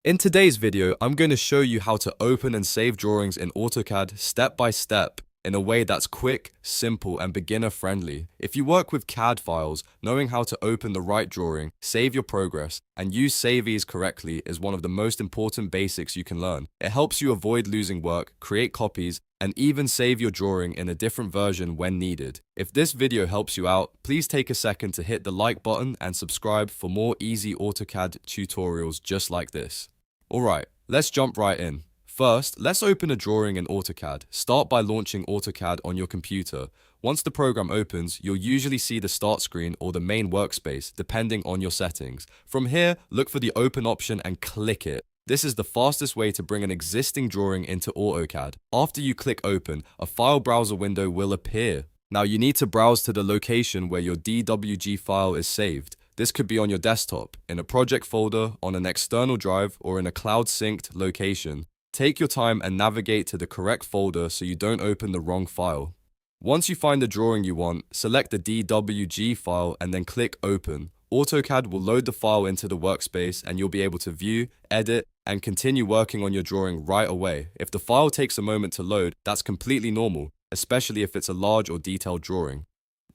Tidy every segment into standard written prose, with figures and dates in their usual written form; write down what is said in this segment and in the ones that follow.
In today's video, I'm going to show you how to open and save drawings in AutoCAD step by step in a way that's quick, simple, and beginner-friendly. If you work with CAD files, knowing how to open the right drawing, save your progress, and use save as correctly is one of the most important basics you can learn. It helps you avoid losing work, create copies, and even save your drawing in a different version when needed. If this video helps you out, please take a second to hit the like button and subscribe for more easy AutoCAD tutorials just like this. Alright, let's jump right in. First, let's open a drawing in AutoCAD. Start by launching AutoCAD on your computer. Once the program opens, you'll usually see the start screen or the main workspace, depending on your settings. From here, look for the open option and click it. This is the fastest way to bring an existing drawing into AutoCAD. After you click open, a file browser window will appear. Now you need to browse to the location where your DWG file is saved. This could be on your desktop, in a project folder, on an external drive, or in a cloud-synced location. Take your time and navigate to the correct folder so you don't open the wrong file. Once you find the drawing you want, select the DWG file and then click Open. AutoCAD will load the file into the workspace and you'll be able to view, edit, and continue working on your drawing right away. If the file takes a moment to load, that's completely normal, especially if it's a large or detailed drawing.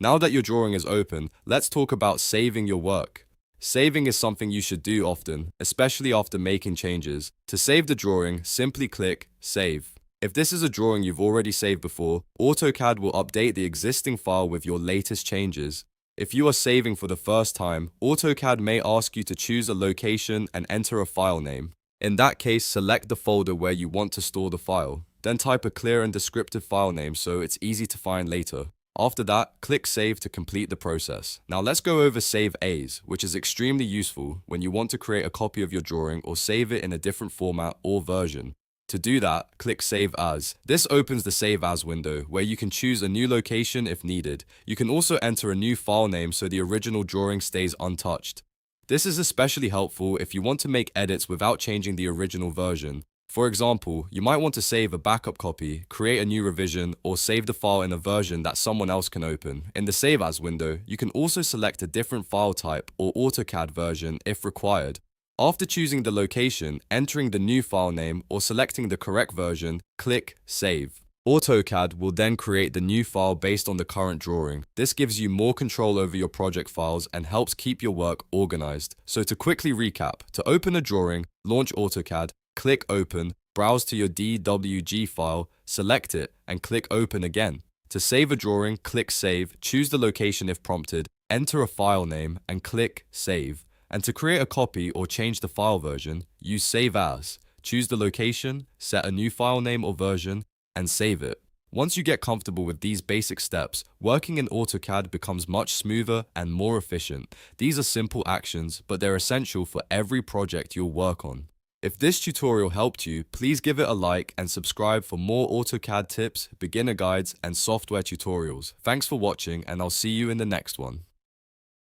Now that your drawing is open, let's talk about saving your work. Saving is something you should do often, especially after making changes. To save the drawing, simply click Save. If this is a drawing you've already saved before, AutoCAD will update the existing file with your latest changes. If you are saving for the first time, AutoCAD may ask you to choose a location and enter a file name. In that case, select the folder where you want to store the file. Then type a clear and descriptive file name so it's easy to find later. After that, click Save to complete the process. Now let's go over Save As, which is extremely useful when you want to create a copy of your drawing or save it in a different format or version. To do that, click Save As. This opens the Save As window, where you can choose a new location if needed. You can also enter a new file name so the original drawing stays untouched. This is especially helpful if you want to make edits without changing the original version. For example, you might want to save a backup copy, create a new revision, or save the file in a version that someone else can open. In the Save As window, you can also select a different file type or AutoCAD version if required. After choosing the location, entering the new file name, or selecting the correct version, click Save. AutoCAD will then create the new file based on the current drawing. This gives you more control over your project files and helps keep your work organized. So to quickly recap, to open a drawing, launch AutoCAD, click Open, browse to your DWG file, select it, and click Open again. To save a drawing, click Save, choose the location if prompted, enter a file name, and click Save. And to create a copy or change the file version, use Save As. Choose the location, set a new file name or version, and save it. Once you get comfortable with these basic steps, working in AutoCAD becomes much smoother and more efficient. These are simple actions, but they're essential for every project you'll work on. If this tutorial helped you, please give it a like and subscribe for more AutoCAD tips, beginner guides, and software tutorials. Thanks for watching, and I'll see you in the next one.